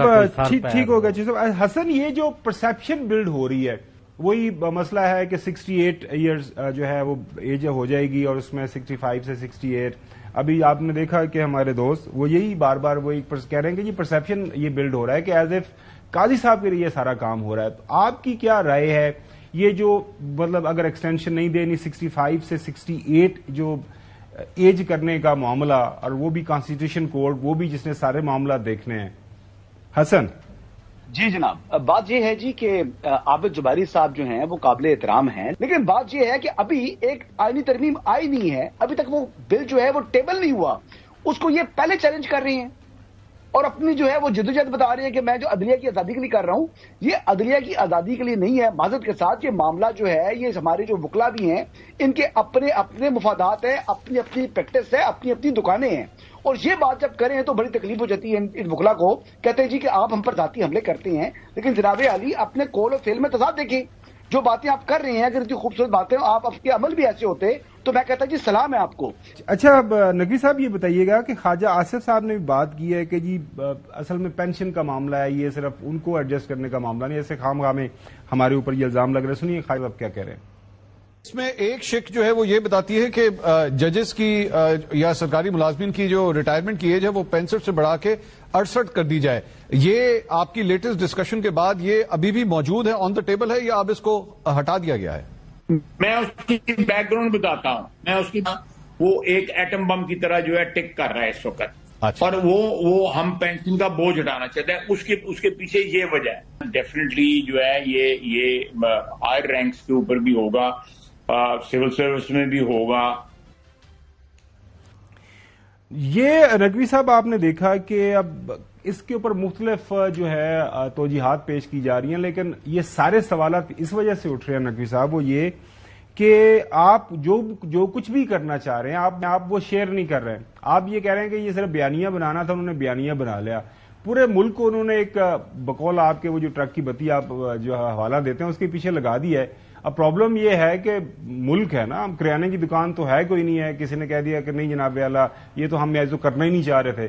ٹھیک ہو گیا حسن, یہ جو پرسیپشن بلڈ ہو رہی ہے وہی مسئلہ ہے کہ 68 ایئرز جو ہے وہ ایج ہو جائے گی, اور اس میں 65 سے 68. ابھی آپ نے دیکھا کہ ہمارے دوست وہ یہی بار بار وہ کہہ رہے ہیں کہ یہ پرسیپشن یہ بلڈ ہو رہا ہے کہ ایز ایف قاضی صاحب کے لیے یہ سارا کام ہو رہا ہے. تو آپ کی کیا رائے ہے, یہ جو مطلب اگر ایکسٹینشن نہیں دینی 65 سے 68 جو ایج کرنے کا معاملہ, اور وہ بھی کانسٹیٹیوشن کورٹ, وہ بھی جس نے سارے معاملات دیکھنے ہیں. حسن جی جناب, بات یہ ہے جی کہ عابد جباری صاحب جو ہیں وہ قابل احترام ہیں, لیکن بات یہ ہے کہ ابھی ایک آئینی ترمیم آئی نہیں ہے, ابھی تک وہ بل جو ہے وہ ٹیبل نہیں ہوا. اس کو یہ پہلے چیلنج کر رہی ہیں اور اپنی جو ہے وہ جدوجہد بتا رہی ہے کہ میں جو عدلیہ کی آزادی کے لیے کر رہا ہوں, یہ عدلیہ کی آزادی کے لیے نہیں ہے. معذرت کے ساتھ یہ معاملہ جو ہے, یہ ہمارے جو وکلا بھی ہیں, ان کے اپنے مفادات ہیں, اپنی پریکٹس ہے, اپنی دکانیں ہیں, اور یہ بات جب کریں تو بڑی تکلیف ہو جاتی ہے ان وکلا کو. کہتے ہیں جی کہ آپ ہم پر ذاتی حملے کرتے ہیں, لیکن جناب عالی اپنے قول و فعل میں تضاد دیکھیں. جو باتیں آپ کر رہے ہیں, اگر اتنی خوبصورت باتیں, آپ کے عمل بھی ایسے ہوتے تو میں کہتا جی سلام ہے آپ کو. اچھا اب نقوی صاحب یہ بتائیے گا کہ خواجہ آصف صاحب نے بھی بات کی ہے کہ جی اصل میں پینشن کا معاملہ ہے, یہ صرف ان کو ایڈجسٹ کرنے کا معاملہ نہیں, ایسے خام خواہ میں ہمارے اوپر یہ الزام لگ رہے. سنیے خواجہ صاحب کیا کہہ رہے ہیں. اس میں ایک شک جو ہے وہ یہ بتاتی ہے کہ ججز کی یا سرکاری ملازمین کی جو ریٹائرمنٹ کی ایج ہے وہ 65 سے بڑھا کے 68 کر دی جائے. یہ آپ کی لیٹسٹ ڈسکشن کے بعد یہ ابھی بھی موجود ہے, آن دا ٹیبل ہے, یا اب اس کو ہٹا دیا گیا ہے؟ میں اس کی بیک گراؤنڈ بتاتا ہوں. میں اس کی وہ ایک ایٹم بم کی طرح جو ہے ٹک کر رہا ہے اس وقت, اور وہ ہم پینشن کا بوجھ ہٹانا چاہتے ہیں. اس کے پیچھے یہ وجہ ہے. ڈیفینیٹلی جو ہے یہ ہائر رینکس کے اوپر بھی ہوگا, سول سروس میں بھی ہوگا. یہ نقوی صاحب آپ نے دیکھا کہ اب اس کے اوپر مختلف جو ہے توجیحات پیش کی جا رہی ہیں, لیکن یہ سارے سوالات اس وجہ سے اٹھ رہے ہیں نقوی صاحب, وہ یہ کہ آپ جو کچھ بھی کرنا چاہ رہے ہیں آپ وہ شیئر نہیں کر رہے ہیں. آپ یہ کہہ رہے ہیں کہ یہ صرف بیانیہ بنانا تھا, انہوں نے بیانیہ بنا لیا. پورے ملک کو انہوں نے ایک بقول آپ کے وہ جو ٹرک کی بتی آپ جو حوالہ دیتے ہیں اس کے پیچھے لگا دیا ہے. اب پرابلم یہ ہے کہ ملک ہے نا, کریانے کی دکان تو ہے کوئی نہیں ہے, کسی نے کہہ دیا کہ نہیں جناب اعلیٰ یہ تو ہم ایسا کرنا ہی نہیں چاہ رہے تھے.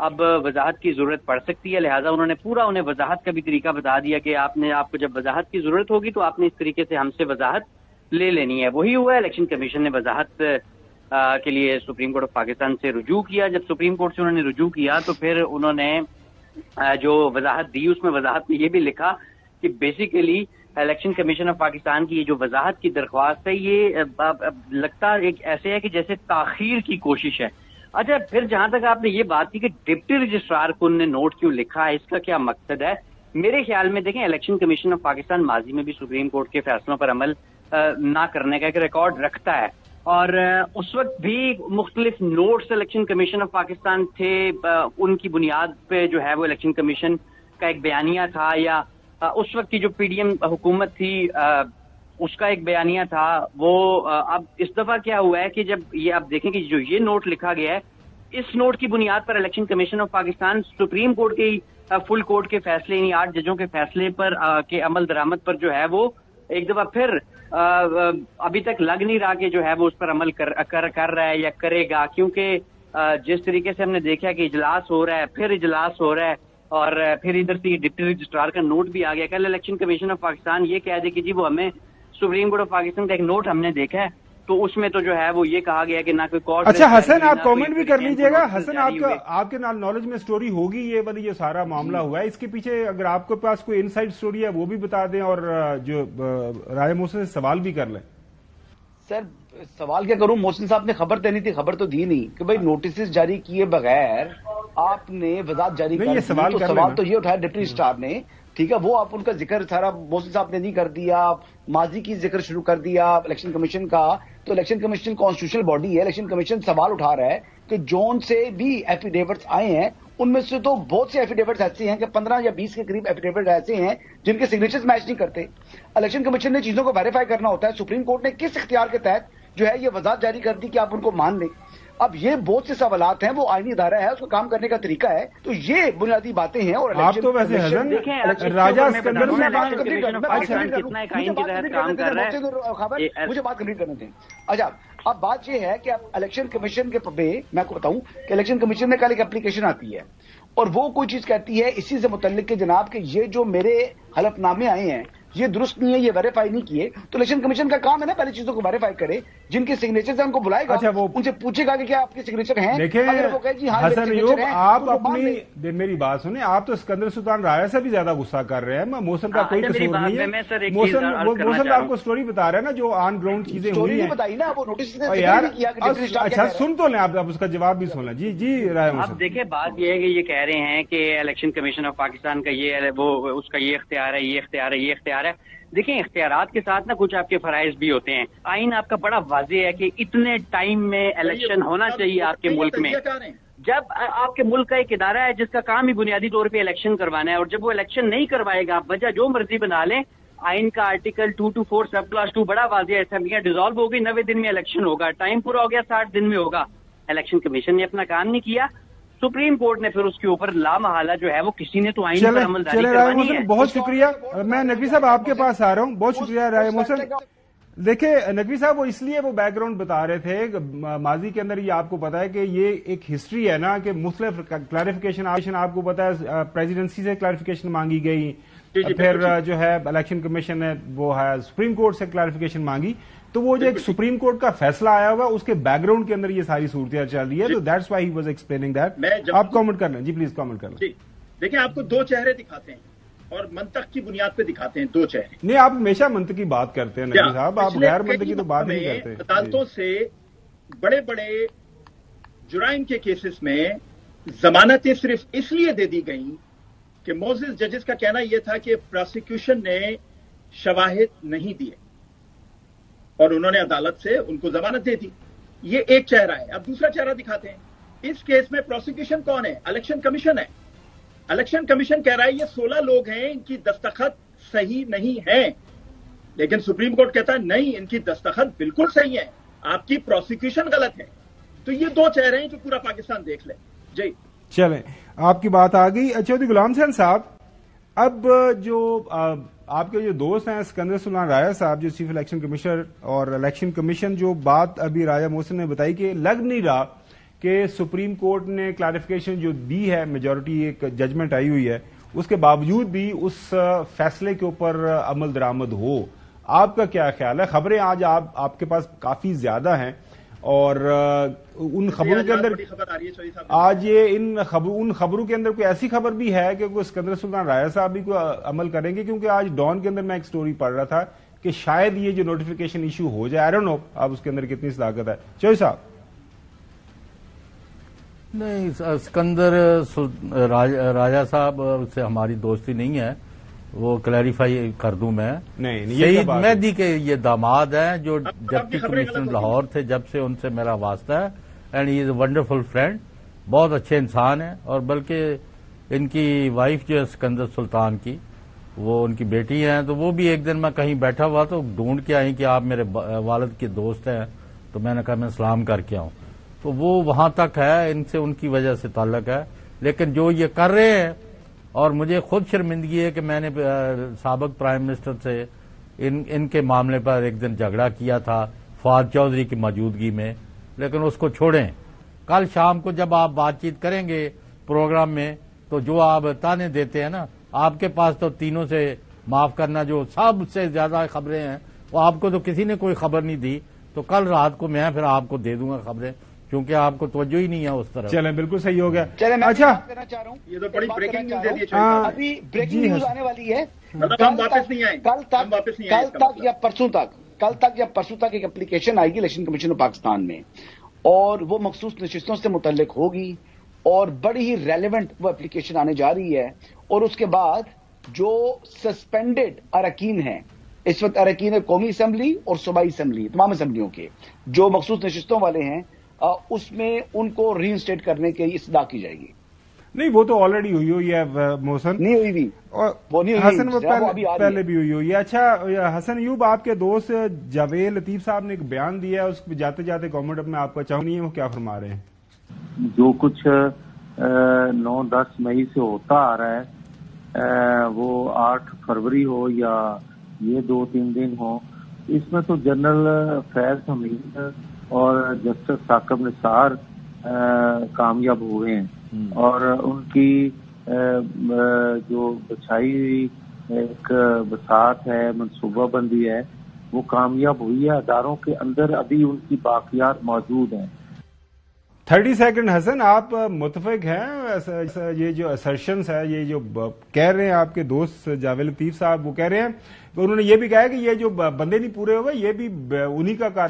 اب وضاحت کی ضرورت پڑ سکتی ہے، لہٰذا انہوں نے پورا انہیں وضاحت کا بھی طریقہ بتا دیا کہ آپ کو جب وضاحت کی ضرورت ہوگی تو آپ نے اس طریقے سے ہم سے وضاحت لے لینی ہے۔ وہی ہوا، الیکشن کمیشن نے وضاحت کے لیے سپریم کورٹ آف پاکستان سے رجوع کیا۔ جب سپریم کورٹ سے انہوں نے رجوع کیا تو پھر انہوں نے جو وضاحت دی اس میں وضاحت میں یہ بھی لکھا کہ basically election commission of Pakistan کی یہ جو وضاحت کی درخواست ہے یہ لگتا ایک ایسے ہے کہ جیسے تاخیر کی کوشش ہے۔ اچھا، پھر جہاں تک آپ نے یہ بات کی کہ ڈپٹی رجسٹرار کو انہوں نے نوٹ کیوں لکھا ہے، اس کا کیا مقصد ہے، میرے خیال میں دیکھیں الیکشن کمیشن آف پاکستان ماضی میں بھی سپریم کورٹ کے فیصلوں پر عمل نہ کرنے کا ایک ریکارڈ رکھتا ہے، اور اس وقت بھی مختلف notice Election commission of Pakistan تھے، ان کی بنیاد پہ جو ہے وہ الیکشن کمیشن کا ایک بیانیہ تھا، یا اس وقت کی جو پی ڈی ایم حکومت تھی اس کا ایک بیانیہ تھا وہ۔ اب اس دفعہ کیا ہوا ہے کہ جب یہ آپ دیکھیں کہ جو یہ نوٹ لکھا گیا ہے، اس نوٹ کی بنیاد پر election commission of Pakistan supreme court کے فل کورٹ کے فیصلے یعنی 8 ججوں کے فیصلے پر کے عمل درآمد پر جو ہے وہ ایک دفعہ پھر ابھی تک لگ نہیں رہا کہ جو ہے وہ اس پر عمل کر رہا ہے یا کرے گا، کیونکہ جس طریقے سے ہم نے دیکھا کہ اجلاس ہو رہا ہے، پھر اجلاس ہو رہا ہے، اور پھر ادھر سے ڈپٹی رجسٹرار کا نوٹ بھی آ گیا۔ کل الیکشن کمیشن آف پاکستان یہ کہہ دے کہ جی وہ ہمیں سپریم کورٹ آف پاکستان کا ایک نوٹ ہم نے دیکھا ہے، تو اس میں تو جو ہے وہ یہ کہا گیا کہ نہ کوئی کورٹ۔ اچھا حسن، آپ کامنٹ بھی کر لیجیے گا۔ حسن، آپ کے نالج میں سٹوری ہوگی یہ والی جو سارا معاملہ ہوا ہے، اس کے پیچھے اگر آپ کے پاس کوئی انسائڈ سٹوری ہے وہ بھی بتا دیں، اور جو رائے محسن سے سوال بھی کر لیں۔ سر سوال کیا کروں، محسن صاحب نے خبر دینی تھی، خبر تو دی نہیں کہ بھائی نوٹسز جاری کیے بغیر آپ نے وضاحت جاری کر دی، تو سوال تو یہ اٹھایا ڈپٹی رجسٹرار نے، ٹھیک ہے، وہ آپ ان کا ذکر سارا محسن صاحب نے نہیں کر دیا، ماضی کی ذکر شروع کر دیا الیکشن کمیشن کا۔ تو الیکشن کمیشن کانسٹیٹیوشنل باڈی ہے، الیکشن کمیشن سوال اٹھا رہا ہے کہ جون سے بھی ایفیڈیوٹس آئے ہیں، ان میں سے تو بہت سے ایفیڈیوٹس ایسے ہیں کہ 15 یا 20 کے قریب ایفیڈیوٹ ایسے ہیں جن کے سگنیچرز میچ نہیں کرتے۔ الیکشن کمیشن نے چیزوں کو ویریفائی کرنا ہوتا ہے، سپریم کورٹ نے کس اختیار کے تحت جو ہے یہ وضاحت جاری کر دی کہ آپ ان کو مان لیں۔ اب یہ بہت سے سوالات ہیں، وہ آئینی ادارہ ہے، اس کو کام کرنے کا طریقہ ہے، تو یہ بنیادی باتیں ہیں۔ اور آپ تو ویسے حسن راجہ اسکندر مجھے بات کمپلیٹ کرنے دیں۔ اچھا، اب بات یہ ہے کہ الیکشن کمیشن کے پہ میں آپ کو بتاؤں کہ الیکشن کمیشن نے کل ایک اپلیکیشن آتی ہے اور وہ کوئی چیز کہتی ہے اسی سے متعلق کہ جناب کہ یہ جو میرے حلف نامے آئے ہیں یہ درست نہیں ہے، یہ ویریفائی نہیں کیے، تو الیکشن کمیشن کا کام ہے نا پہلے چیزوں کو ویریفائی کرے، جن کے سگنیچر ہیں ان کو بلائے گا، ان سے پوچھے گا کہ کیا آپ کے سگنیچر ہیں۔ دیکھیں حسن ایوب، آپ اپنی میری بات سنیں، آپ تو اسکندر سلطان رایا سے بھی زیادہ غصہ کر رہے ہیں، موسم کا کوئی قصور نہیں ہے، موسم آپ کو اسٹوری بتا رہے ہیں نا جو آن گراؤنڈ چیزیں ہوئی ہیں۔ اچھا سن تو لیں، آپ اس کا جواب بھی سن لیں۔ جی جی رائے محسن، آپ دیکھیں بات یہ ہے کہ یہ کہہ رہے ہیں کہ الیکشن کمیشن آف پاکستان کا یہ وہ اس کا یہ اختیار ہے، یہ اختیار ہے، یہ اختیار ہے۔ دیکھیں اختیارات کے ساتھ نا کچھ آپ کے فرائض بھی ہوتے ہیں۔ آئین آپ کا بڑا واضح ہے کہ اتنے ٹائم میں الیکشن ہونا چاہیے آپ کے ملک میں۔ جب آپ کے ملک کا ایک ادارہ ہے جس کا کام ہی بنیادی طور پہ الیکشن کروانا ہے، اور جب وہ الیکشن نہیں کروائے گا، آپ وجہ جو مرضی بنا لیں، آئین کا آرٹیکل 224 سب کلاس 2 بڑا واضح ہے، اسمبلیاں ڈیزالو ہو گئی، 90 دن میں الیکشن ہوگا، ٹائم پورا ہو گیا 60 دن میں ہوگا۔ الیکشن کمیشن نے اپنا کام نہیں کیا، سپریم کورٹ نے پھر اس کے اوپر لامحالہ جو ہے وہ کسی نے تو آئین پر عمل داری کروانی ہے۔ بہت شکریہ، میں نقوی صاحب آپ کے پاس آ رہا ہوں، بہت شکریہ رائے محسن۔ دیکھیں نقوی صاحب وہ اس لیے وہ بیک گراؤنڈ بتا رہے تھے، ماضی کے اندر یہ آپ کو پتا ہے کہ یہ ایک ہسٹری ہے نا کہ مختلف کلیریفیکیشن آپ کو پتا ہے پریزیڈنسی سے کلیریفیکیشن مانگی گئی، پھر جو ہے الیکشن کمیشن نے وہ ہے سپریم کورٹ سے کلیریفیکیشن مانگی، تو وہ جو ایک سپریم کورٹ کا فیصلہ آیا ہوا اس کے بیک گراؤنڈ کے اندر یہ ساری صورتیں چل رہی ہے، تو that's why he was explaining that. آپ کامنٹ کر لیں جی، پلیز کامنٹ کر لیں۔ دیکھیں آپ کو دو چہرے دکھاتے ہیں اور منطق کی بنیاد پہ دکھاتے ہیں دو چہرے۔ نہیں، آپ ہمیشہ منطقی بات کرتے ہیں نقوی صاحب، آپ غیر منطقی تو بات نہیں کرتے۔ عدالتوں سے بڑے بڑے جرائم کے کیسز میں ضمانتیں صرف اس لیے دے دی گئیں کہ موزز ججز کا کہنا یہ تھا کہ پروسیکیوشن نے شواہد نہیں دیے اور انہوں نے عدالت سے ان کو ضمانت دے دی۔ یہ ایک چہرہ ہے۔ اب دوسرا چہرہ دکھاتے ہیں، اس کیس میں پروسیکیوشن کون ہے؟ الیکشن کمیشن ہے۔ الیکشن کمیشن کہہ رہا ہے یہ 16 لوگ ہیں، ان کی دستخط صحیح نہیں ہے، لیکن سپریم کورٹ کہتا ہے نہیں، ان کی دستخط بالکل صحیح ہے، آپ کی پروسیکیوشن غلط ہے۔ تو یہ دو چہرے ہیں جو پورا پاکستان دیکھ لے۔ جی چلیں، آپ کی بات آ گئی۔ چودھری غلام حسین صاحب، اب جو آپ کے جو دوست ہیں اسکندر سلطان رایا صاحب جو چیف الیکشن کمشنر، اور الیکشن کمیشن جو بات ابھی راجہ محسن نے بتائی کہ لگ نہیں رہا کہ سپریم کورٹ نے کلیریفیکیشن جو دی ہے، میجورٹی ایک ججمنٹ آئی ہوئی ہے، اس کے باوجود بھی اس فیصلے کے اوپر عمل درآمد ہو. آپ کا کیا خیال ہے؟ خبریں آج آپ کے پاس کافی زیادہ ہیں اور ان خبروں کے اندر آج یہ ان خبروں کے اندر کوئی ایسی خبر بھی ہے کہ کوئی اسکندر سلطان راجہ صاحب بھی کوئی عمل کریں گے؟ کیونکہ آج ڈان کے اندر میں ایک سٹوری پڑھ رہا تھا کہ شاید یہ جو نوٹیفیکیشن ایشو ہو جائے. آئی ڈونٹ نو اب اس کے اندر کتنی صداقت ہے. چوہی صاحب. نہیں، اسکندر راجہ صاحب سے ہماری دوستی نہیں ہے، وہ کلیریفائی کر دوں میں. سعید مہدی کے یہ داماد ہیں جو ڈپٹی کمشنر لاہور تھے، جب سے ان سے میرا واسطہ ہے. And he is a wonderful friend, بہت اچھے انسان ہیں. اور بلکہ ان کی وائف جو ہے اسکندر سلطان کی، وہ ان کی بیٹی ہیں. تو وہ بھی ایک دن میں کہیں بیٹھا ہوا تو ڈھونڈ کے آئی کہ آپ میرے والد کے دوست ہیں، تو میں نے کہا میں سلام کر کے آؤں. تو وہ وہاں تک ہے، ان سے ان کی وجہ سے تعلق ہے. لیکن جو یہ کر رہے ہیں، اور مجھے خود شرمندگی ہے کہ میں نے سابق پرائم منسٹر سے ان کے معاملے پر ایک دن جھگڑا کیا تھا فواد چودھری کی موجودگی میں، لیکن اس کو چھوڑیں. کل شام کو جب آپ بات چیت کریں گے پروگرام میں، تو جو آپ تانے دیتے ہیں نا، آپ کے پاس تو تینوں سے معاف کرنا جو سب سے زیادہ خبریں ہیں، وہ آپ کو تو کسی نے کوئی خبر نہیں دی. تو کل رات کو میں پھر آپ کو دے دوں گا خبریں، کیونکہ آپ کو توجہ ہی نہیں ہے اس طرح. چلیں، بالکل صحیح ہو گیا. اچھا کرنا چاہ رہا ہوں، یہ تو بڑی بریکنگ نیوز دے دی ہے. ابھی بریکنگ نیوز آنے والی ہے. کل تک یا پرسوں تک ایک اپلیکیشن آئے گی الیکشن کمیشن آف پاکستان میں، اور وہ مخصوص نشستوں سے متعلق ہوگی، اور بڑی ہی ریلیونٹ وہ اپلیکیشن آنے جا رہی ہے. اور اس کے بعد جو سسپینڈڈ اراکین ہیں اس وقت، اراکین قومی اسمبلی اور صوبائی اسمبلی، تمام اسمبلیوں کے جو مخصوص نشستوں والے ہیں، اس میں ان کو ری انسٹیٹ کرنے کی استدعا کی جائے گی. نہیں، وہ تو آلریڈی ہوئی ہے محسن. نہیں ہوئی بھی، وہ نہیں ہوئی حسن، وہ پہلے بھی ہوئی ہے. اچھا حسن ایوب، آپ کے دوست جاوید لطیف صاحب نے ایک بیان دیا ہے، اس پہ جاتے جاتے گورنمنٹ اب میں آپ کا چاہوں نہیں ہے، وہ کیا فرما رہے ہیں؟ جو کچھ 9-10 مئی سے ہوتا آ رہا ہے، وہ 8 فروری ہو یا یہ 2-3 دن ہو، اس میں تو جنرل فیض حمید اور جسٹس ثاقب نثار کامیاب ہوئے ہیں، اور ان کی جو بچھائی ہوئی ایک بساط ہے، منصوبہ بندی ہے، وہ کامیاب ہوئی ہے. اداروں کے اندر ابھی ان کی باقیات موجود ہیں. 30 سیکنڈ. حسن، آپ متفق ہیں یہ جو اسرشنز ہے، یہ جو کہہ رہے ہیں آپ کے دوست جاوید لطیف صاحب، وہ کہہ رہے ہیں کہ انہوں نے یہ بھی کہا ہے کہ یہ جو بندے نہیں پورے ہوئے، یہ بھی انہی کا